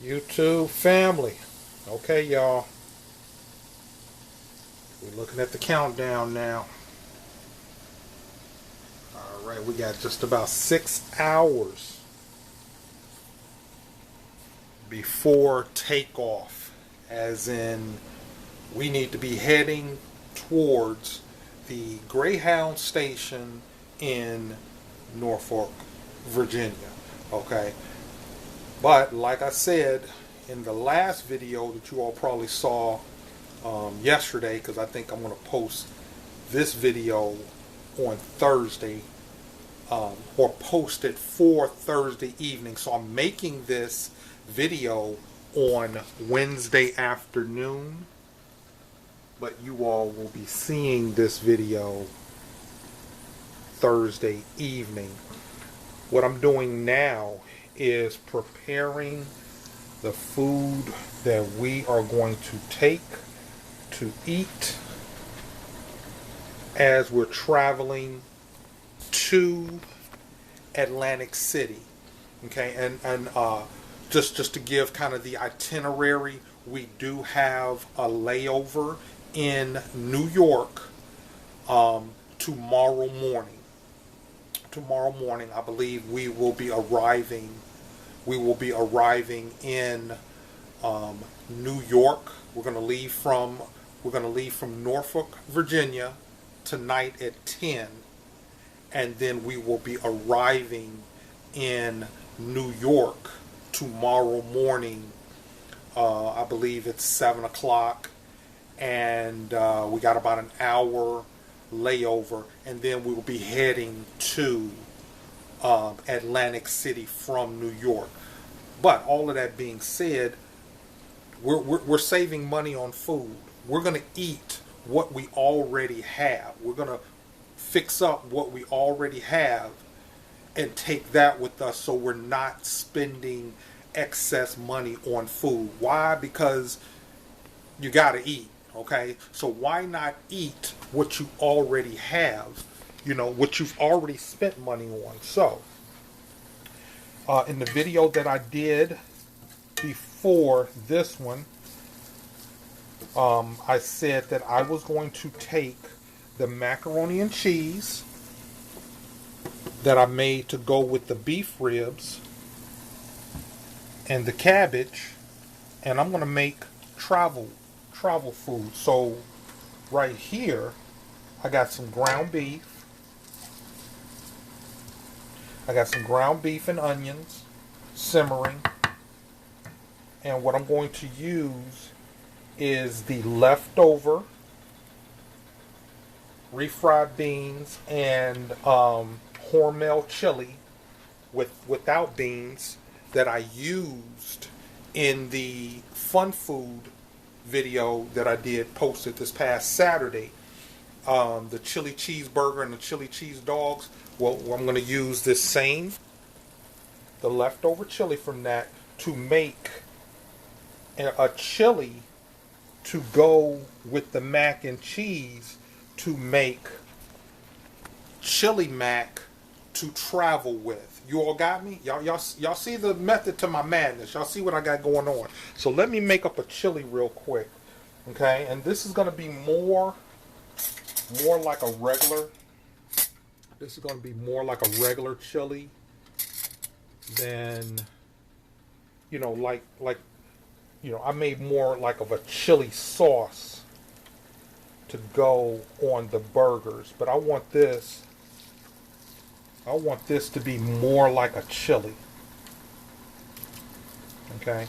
YouTube family. Okay, y'all. We're looking at the countdown now. Alright, we got just about 6 hours before takeoff. As in, we need to be heading towards the Greyhound station in Norfolk, Virginia. Okay. But like I said in the last video that you all probably saw yesterday, because I think I'm going to post this video on Thursday, or post it for Thursday evening. So I'm making this video on Wednesday afternoon, but you all will be seeing this video Thursday evening. What I'm doing now is preparing the food that we are going to take to eat as we're traveling to Atlantic City. Okay, and just to give kind of the itinerary, we do have a layover in New York tomorrow morning. Tomorrow morning, I believe we will be arriving. We will be arriving in New York. We're going to leave from Norfolk, Virginia, tonight at 10, and then we will be arriving in New York tomorrow morning. I believe it's 7 o'clock, and we got about an hour layover, and then we will be heading to Atlantic City from New York. But all of that being said, we're saving money on food. We're going to eat what we already have. We're going to fix up what we already have and take that with us, so we're not spending excess money on food. Why? Because you got to eat. Okay, so why not eat what you already have, what you've already spent money on? So, in the video that I did before this one, I said that I was going to take the macaroni and cheese that I made to go with the beef ribs and the cabbage, and I'm going to make travel food. So right here I got some ground beef. I got some ground beef and onions simmering, and what I'm going to use is the leftover refried beans and Hormel chili without beans that I used in the Fun Food video that I did posted this past Saturday. The chili cheeseburger and the chili cheese dogs. Well, I'm going to use the leftover chili from that to make a chili to go with the mac and cheese, to make chili mac to travel with. You all got me? Y'all see the method to my madness. Y'all see what I got going on. So let me make up a chili real quick. Okay? And this is going to be more like a regular. This is going to be more like a regular chili than, I made more like of a chili sauce to go on the burgers. But I want this to be more like a chili. Okay?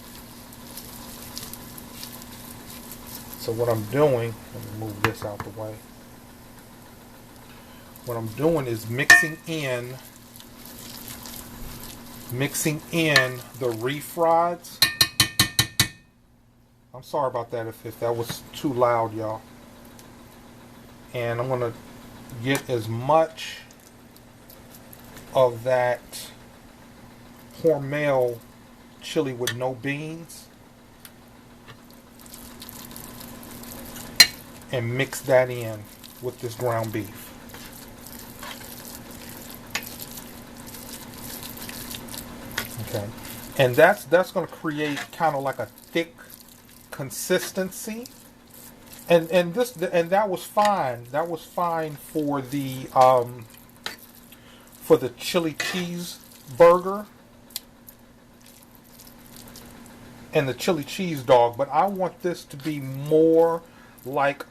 So what I'm doing, let me move this out the way. What I'm doing is mixing in the refrieds. I'm sorry about that if that was too loud, y'all. And I'm going to get as much of that Hormel chili with no beans and mix that in with this ground beef. Okay. And that's going to create kind of like a thick consistency. And that was fine. That was fine for the chili cheese burger and the chili cheese dog, but I want this to be like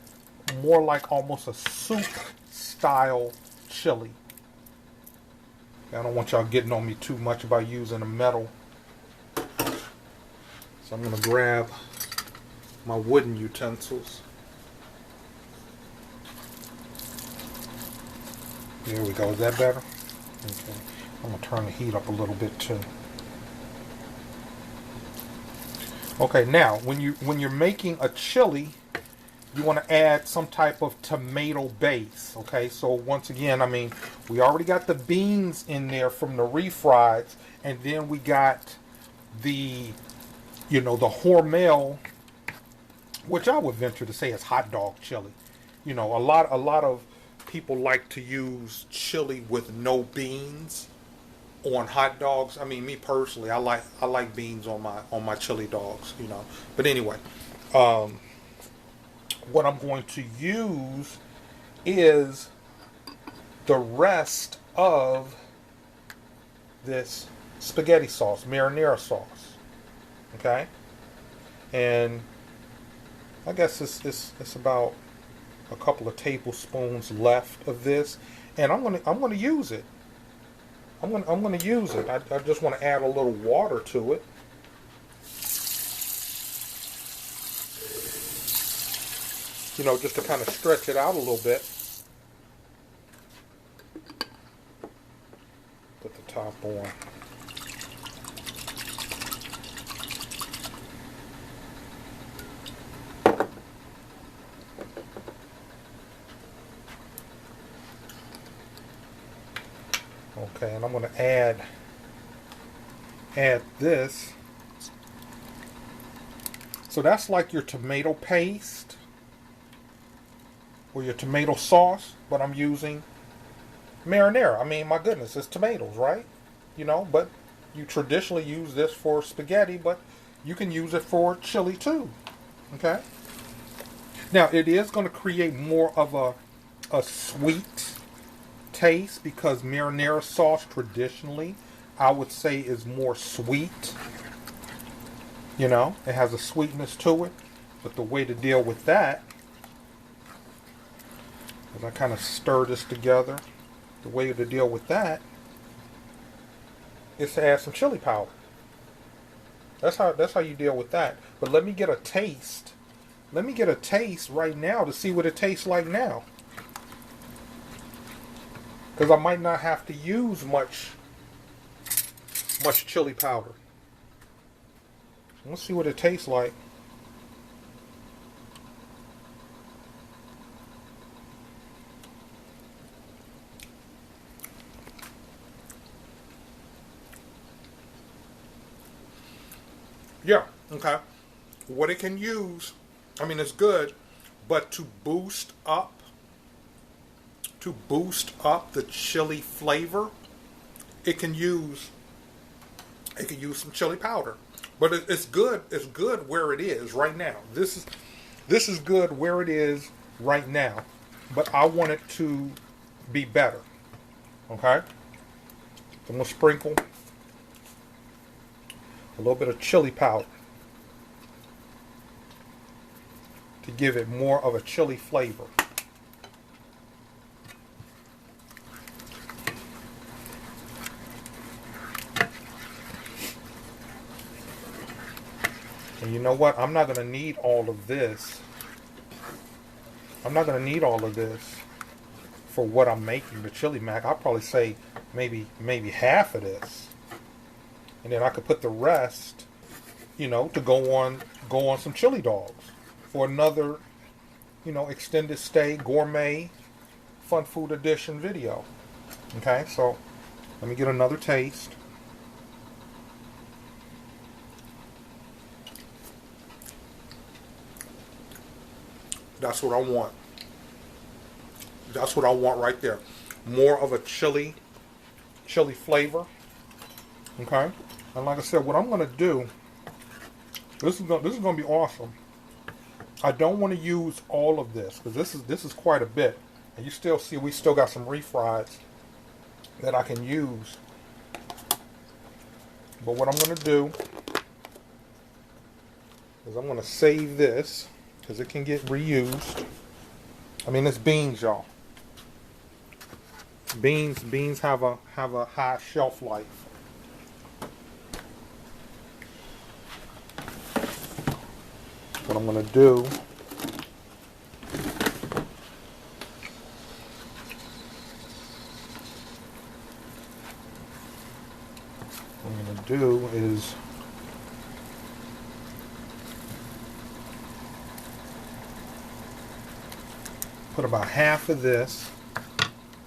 more like almost a soup style chili. I don't want y'all getting on me too much about using a metal. So I'm going to grab my wooden utensils. There we go. Is that better? Okay. I'm going to turn the heat up a little bit too. Okay, now when you're making a chili, you want to add some type of tomato base. Okay, so once again, I mean, we already got the beans in there from the refrieds, and then we got the Hormel, which I would venture to say is hot dog chili. A lot of people like to use chili with no beans on hot dogs. I mean, me personally, I like beans on my chili dogs. But anyway, what I'm going to use is the rest of this spaghetti sauce, marinara sauce. Okay, and I guess it's about a couple of tablespoons left of this, and I'm gonna use it. I'm gonna use it. I just want to add a little water to it. Just to kind of stretch it out a little bit. Put the top on. Okay, and I'm going to add this. So that's like your tomato paste or your tomato sauce, but I'm using marinara. I mean, my goodness, it's tomatoes, right? But you traditionally use this for spaghetti, but you can use it for chili too. Okay? Now, it is going to create more of a sweet taste because marinara sauce traditionally, I would say, is more sweet. It has a sweetness to it. But the way to deal with that is I kind of stir this together. The way to deal with that is to add some chili powder. That's how you deal with that. But let me get a taste. Let me get a taste right now to see what it tastes like now. Because I might not have to use much chili powder. Let's see what it tastes like. Yeah, okay. What it can use, I mean, it's good, but to boost up the chili flavor, it can use some chili powder. But it's good. It's good where it is right now. This is good where it is right now. But I want it to be better. Okay? So I'm going to sprinkle a little bit of chili powder to give it more of a chili flavor. And you know what? I'm not going to need all of this. I'm not going to need all of this for what I'm making, the chili mac. I'll probably say maybe half of this. And then I could put the rest, to go on some chili dogs for another, extended stay gourmet fun food edition video. Okay, so let me get another taste. That's what I want. That's what I want right there. More of a chili flavor. Okay. And like I said, what I'm going to do, this is going to be awesome. I don't want to use all of this because this is quite a bit. And you still see we still got some refries that I can use. But what I'm going to do is I'm going to save this because it can get reused. I mean, it's beans, y'all. Beans have a high shelf life. What I'm going to do, is put about half of this.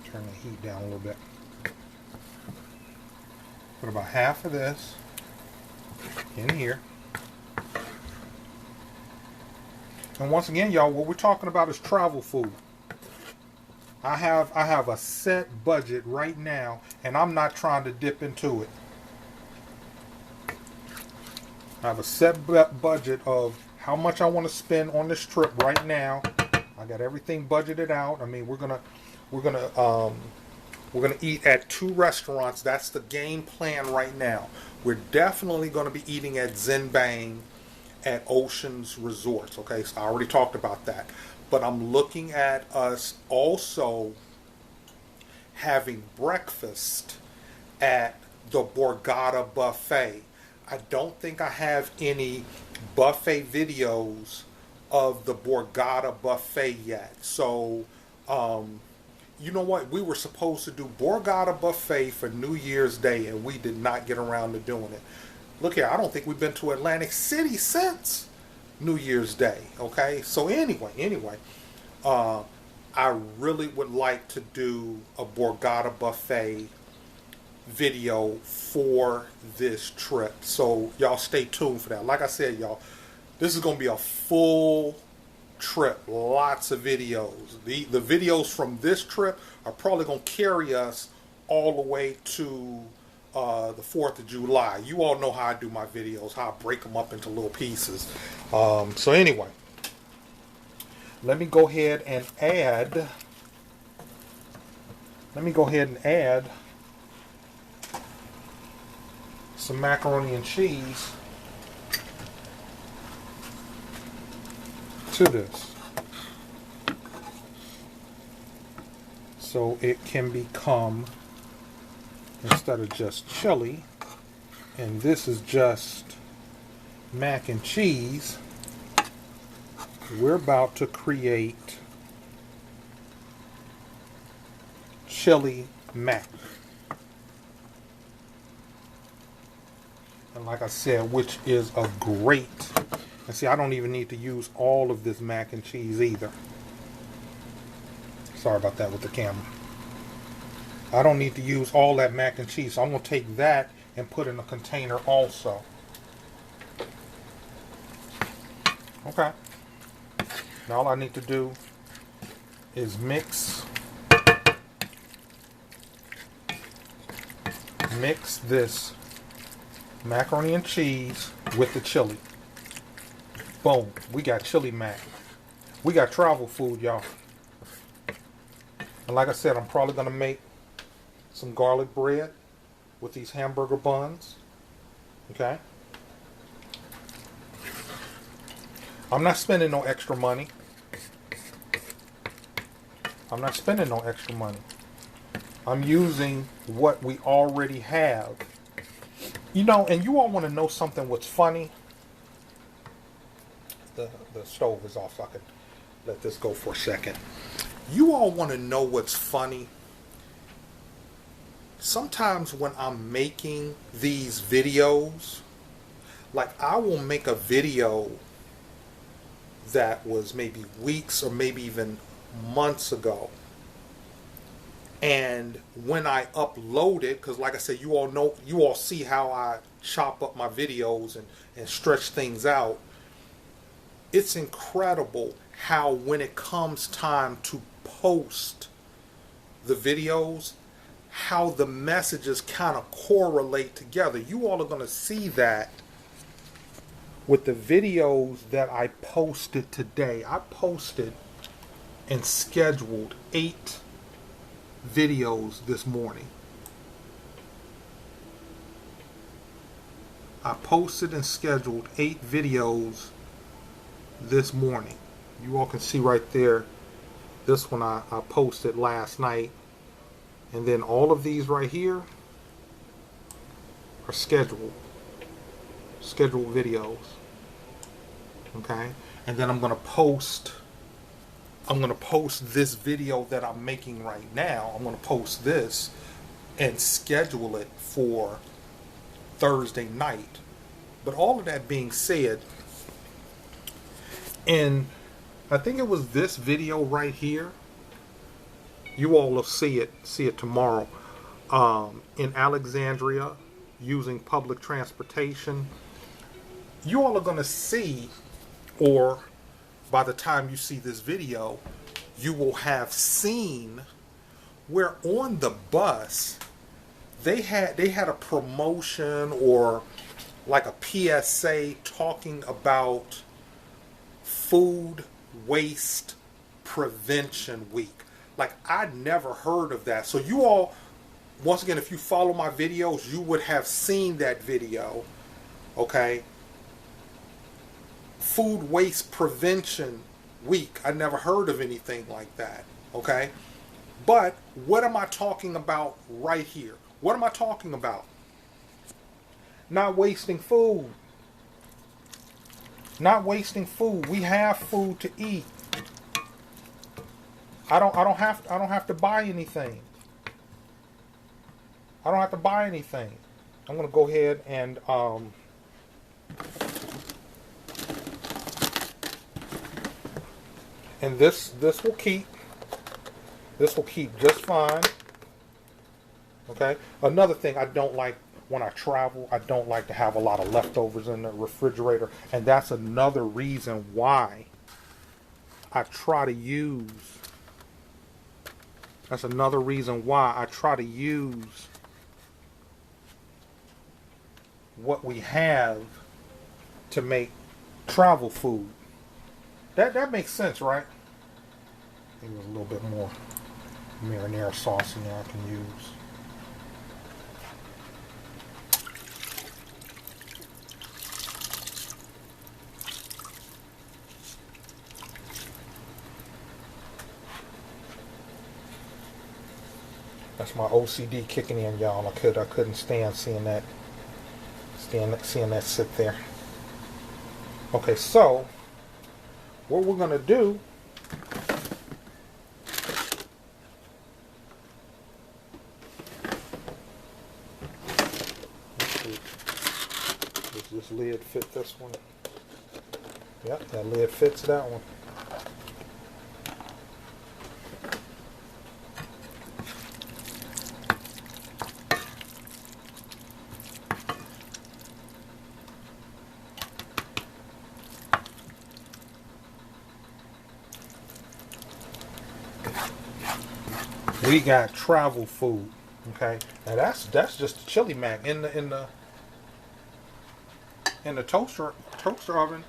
Turn the heat down a little bit. Put about half of this in here. And once again, y'all, what we're talking about is travel food. I have a set budget right now, and I'm not trying to dip into it. I have a set budget of how much I want to spend on this trip right now. I got everything budgeted out. I mean, we're gonna eat at 2 restaurants. That's the game plan right now. We're definitely going to be eating at Zen Bang at Oceans Resorts. Okay, so I already talked about that. But I'm looking at us also having breakfast at the Borgata Buffet. I don't think I have any buffet videos of the Borgata Buffet yet. So, you know what? We were supposed to do Borgata Buffet for New Year's Day, and we did not get around to doing it. Look here, I don't think we've been to Atlantic City since New Year's Day. Okay, so anyway, I really would like to do a Borgata Buffet video for this trip. So y'all stay tuned for that. Like I said, y'all, this is going to be a full trip. Lots of videos. The videos from this trip are probably going to carry us all the way to the 4th of July. You all know how I do my videos, how I break them up into little pieces. So anyway, let me go ahead and add some macaroni and cheese to this, so it can become, instead of just chili, and this is just mac and cheese, we're about to create chili mac. And like I said, which is a great, and see, I don't even need to use all of this mac and cheese either. Sorry about that with the camera. I don't need to use all that mac and cheese, so I'm going to take that and put in a container also. Okay. Now all I need to do is mix this macaroni and cheese with the chili. Boom. We got chili mac. We got travel food, y'all. And like I said, I'm probably going to make some garlic bread with these hamburger buns. Okay. I'm not spending no extra money. I'm using what we already have. You know, and you all want to know something what's funny? The stove is off, so I can let this go for a second. You all want to know what's funny? Sometimes when I'm making these videos, like I will make a video that was maybe weeks or maybe even months ago. And when I upload it, because like I said, you all see how I chop up my videos and stretch things out. It's incredible how when it comes time to post the videos, how the messages kind of correlate together. You all are going to see that with the videos that I posted today. I posted and scheduled 8 videos this morning. I posted and scheduled 8 videos this morning. You all can see right there, this one I posted last night. And then all of these right here are scheduled videos. Okay? And then I'm going to post this video that I'm making right now. I'm going to post this and schedule it for Thursday night. But all of that being said, and I think it was this video right here, you all will see it tomorrow, in Alexandria, using public transportation. You all are going to see, or by the time you see this video, you will have seen where on the bus they had a promotion or like a PSA talking about Food Waste Prevention Week. Like, I'd never heard of that. So you all, once again, if you follow my videos, you would have seen that video. Okay? Food Waste Prevention Week. I never heard of anything like that. Okay? But what am I talking about right here? What am I talking about? Not wasting food. Not wasting food. We have food to eat. I don't have to buy anything. I don't have to buy anything. I'm going to go ahead and this will keep just fine. Okay? Another thing I don't like when I travel, I don't like to have a lot of leftovers in the refrigerator, and that's another reason why I try to use what we have to make travel food. That makes sense, right? Maybe a little bit more marinara sauce in there I can use. That's my OCD kicking in, y'all. I couldn't stand seeing that sit there. Okay, so what we're gonna do does this lid fit this one? Yep, that lid fits that one. We got travel food, okay. Now that's just the chili mac in the toaster oven.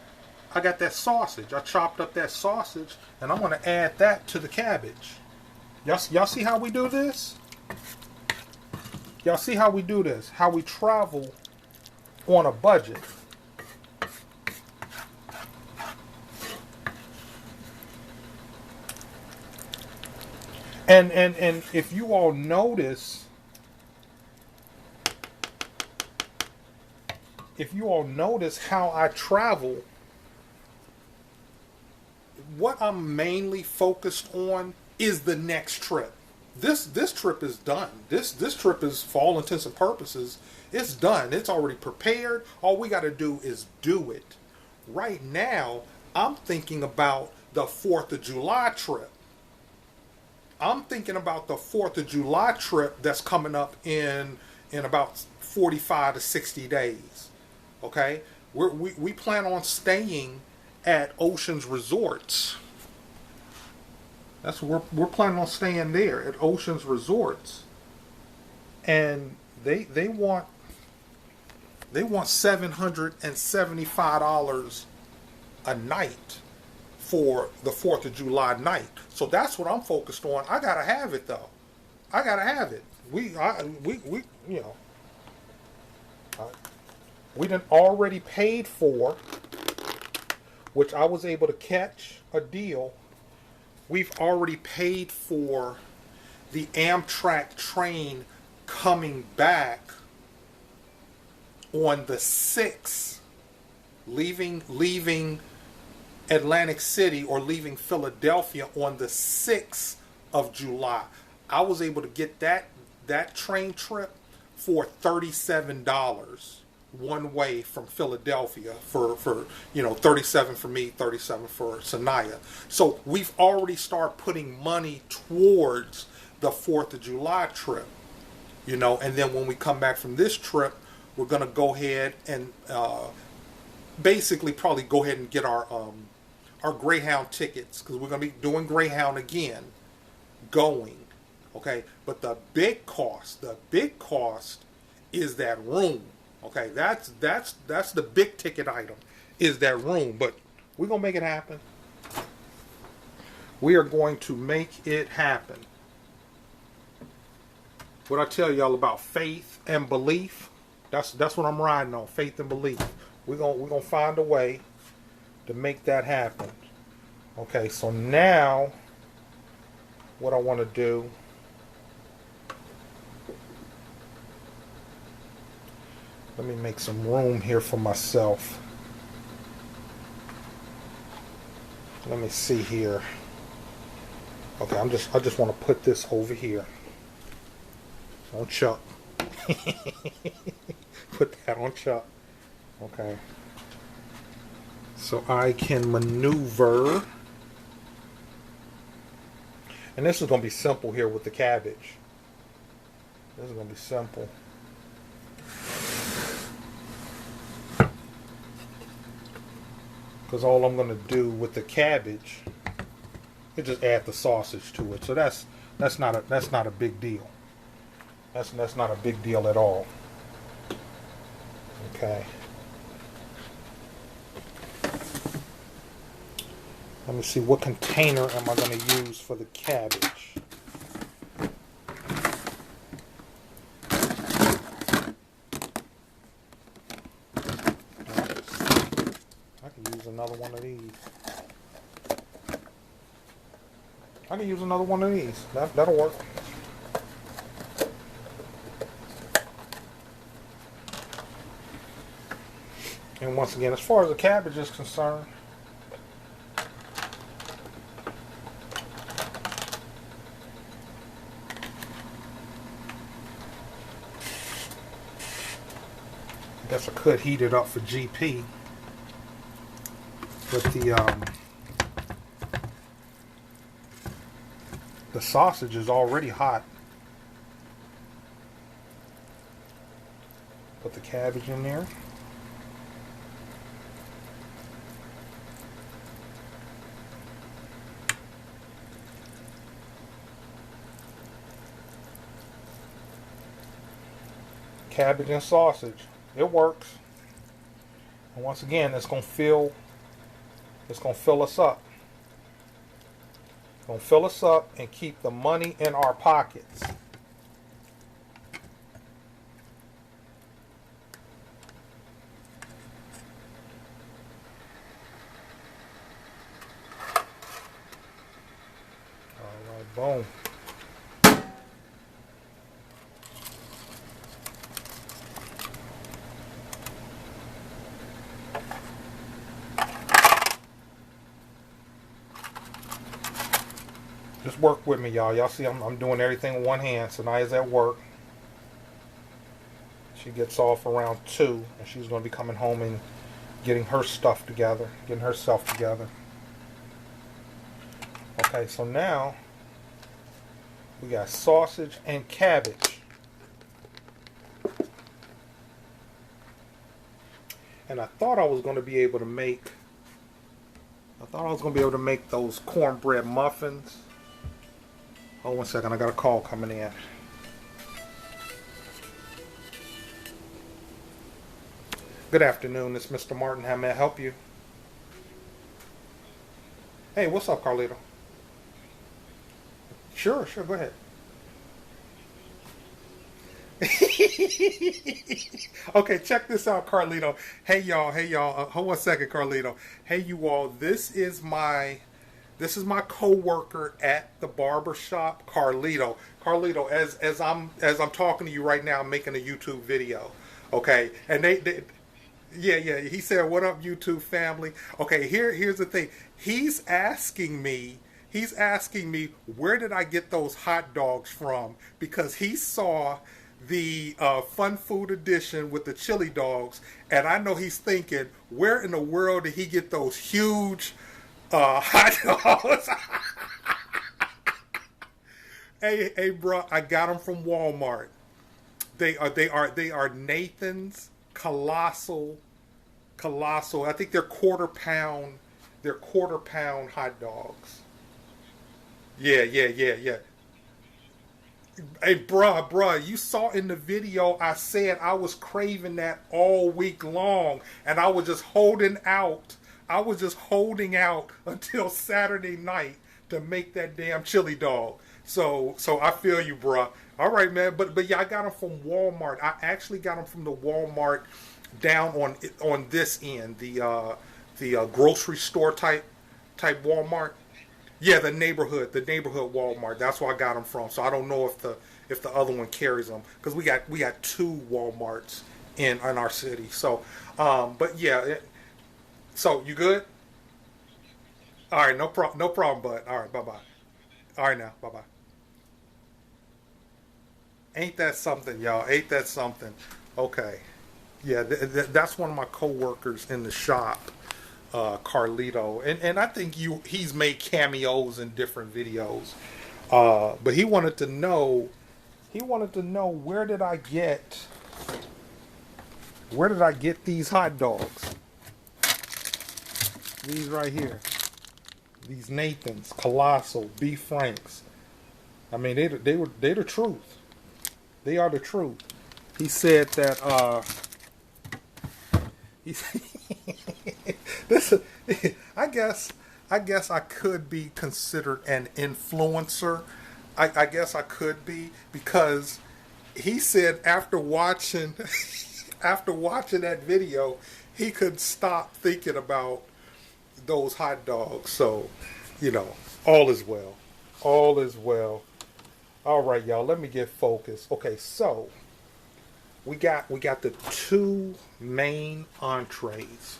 I got that sausage. I chopped up that sausage, and I'm gonna add that to the cabbage. Y'all see how we do this? Y'all see how we do this? How we travel on a budget. And if you all notice, how I travel, what I'm mainly focused on is the next trip. This trip is done. This trip is, for all intents and purposes, it's done. It's already prepared. All we got to do is do it. Right now, I'm thinking about the 4th of July trip. I'm thinking about the 4th of July trip that's coming up in about 45 to 60 days. Okay? We plan on staying at Oceans Resorts. That's where we're planning on staying there at Oceans Resorts. and they want $775 a night for the 4th of July night. So that's what I'm focused on. I gotta have it though. I gotta have it. We you know, we done already paid for, which I was able to catch a deal. We've already paid for the Amtrak train coming back on the 6th, leaving Atlantic City or leaving Philadelphia on the 6th of July. I was able to get that train trip for $37 one way from Philadelphia for 37 for me, 37 for Sanaya. So we've already started putting money towards the 4th of July trip, and then when we come back from this trip, we're going to go ahead and basically probably go ahead and get our Greyhound tickets, because we're going to be doing Greyhound again, going, okay? But the big cost is that room, okay? That's the big ticket item, is that room. But we're going to make it happen. We are going to make it happen. What I tell y'all about faith and belief, that's what I'm riding on, faith and belief. We're gonna find a way to make that happen. Okay, so now what I want to do, let me make some room here for myself. Let me see here. Okay, I just want to put this over here. On Chuck. Put that on Chuck. Okay. So I can maneuver. And this is going to be simple here with the cabbage. This is going to be simple. Because all I'm going to do with the cabbage is just add the sausage to it. So that's not a big deal. That's not a big deal at all. Okay. Let me see, what container am I going to use for the cabbage? I can use another one of these. That'll work. And once again, as far as the cabbage is concerned, I guess I could heat it up for GP, but the sausage is already hot. Put the cabbage in there. Cabbage and sausage. It works. And once again, it's gonna fill us up. It's gonna fill us up and keep the money in our pockets. Alright, boom. Just work with me, y'all. Y'all see I'm doing everything with one hand. Sanaya's at work. She gets off around 2, and she's going to be coming home and getting her stuff together, getting herself together. Okay, so now we got sausage and cabbage. And I thought I was going to be able to make those cornbread muffins. Hold 1 second, I got a call coming in. Good afternoon. It's Mr. Martin. How may I help you? Hey, what's up, Carlito? Sure, sure. Go ahead. Okay, check this out, Carlito. Hey y'all, hey y'all. Hold on a second, Carlito. Hey you all. This is my coworker at the barber shop, Carlito. Carlito, as I'm talking to you right now, I'm making a YouTube video. Okay, and they yeah, yeah. He said, "What up, YouTube family?" Okay, here's the thing. He's asking me where did I get those hot dogs from because he saw the Fun Food Edition with the chili dogs, and I know he's thinking, where in the world did he get those huge hot dogs? Hey, bro, I got them from Walmart. They are Nathan's colossal. I think they're quarter pound. They're quarter pound hot dogs. Yeah, yeah, yeah, yeah. Hey, bruh, you saw in the video I said I was craving that all week long, and I was just holding out. I was just holding out until Saturday night to make that damn chili dog. So I feel you, bruh. All right, man. But yeah, I got them from Walmart. I actually got them from the Walmart down on this end, the grocery store type Walmart. Yeah, the neighborhood Walmart. That's where I got them from. So I don't know if the other one carries them because we got two WalMarts in our city. So, but yeah. So you good? All right, no problem, bud. All right, bye bye. All right now, bye bye. Ain't that something, y'all? Ain't that something? Okay. Yeah, that's one of my coworkers in the shop, Carlito, and I think he's made cameos in different videos. But he wanted to know where did I get these hot dogs? These right here, these Nathan's Colossal Beef Franks. I mean, they the truth. They are the truth. He said that he this I guess I guess I could be considered an influencer. I guess I could be because he said after watching after watching that video, he could stop thinking about those hot dogs. So, you know, all is well. All is well. All right, y'all. Let me get focused. Okay, so we got the two main entrees.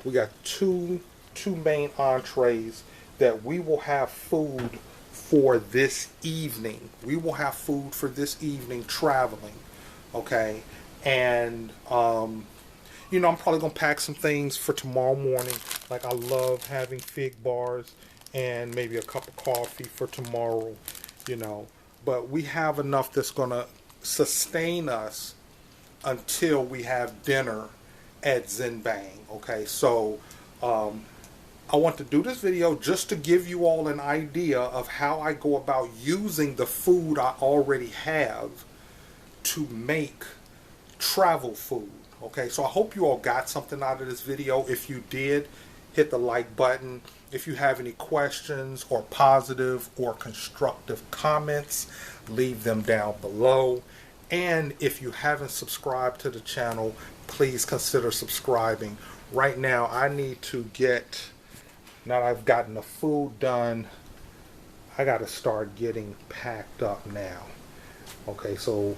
We got two main entrees that we will have food for this evening. We will have food for this evening traveling. Okay, and I'm probably gonna pack some things for tomorrow morning. Like I love having fig bars and maybe a cup of coffee for tomorrow. You know, but we have enough that's gonna sustain us until we have dinner at Zinbang. Okay, so um, I want to do this video just to give you all an idea of how I go about using the food I already have to make travel food. Okay, so I hope you all got something out of this video. If you did, hit the like button. If you have any questions or positive or constructive comments, leave them down below. And if you haven't subscribed to the channel, please consider subscribing. Right now, I need to now that I've gotten the food done, I got to start getting packed up now. Okay, so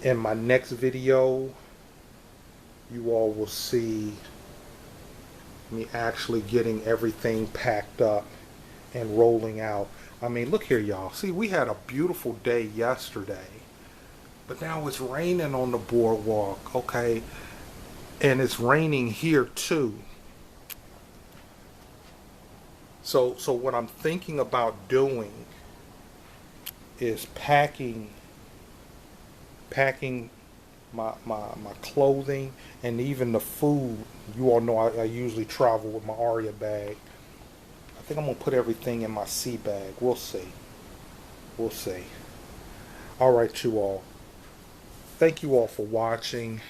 in my next video, you all will see me actually getting everything packed up and rolling out. I mean, look here, y'all. See, we had a beautiful day yesterday, but now it's raining on the boardwalk, okay? And it's raining here too. So what I'm thinking about doing is packing my clothing and even the food. You all know I usually travel with my Aria bag. I think I'm gonna put everything in my sea bag. We'll see. We'll see. All right, you all. Thank you all for watching.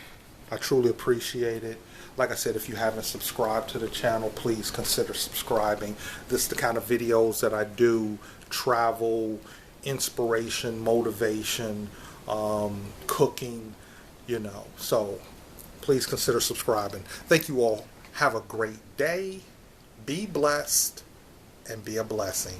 I truly appreciate it. Like I said, if you haven't subscribed to the channel, please consider subscribing. This is the kind of videos that I do: travel, inspiration, motivation, cooking, So please consider subscribing. Thank you all. Have a great day. Be blessed and be a blessing.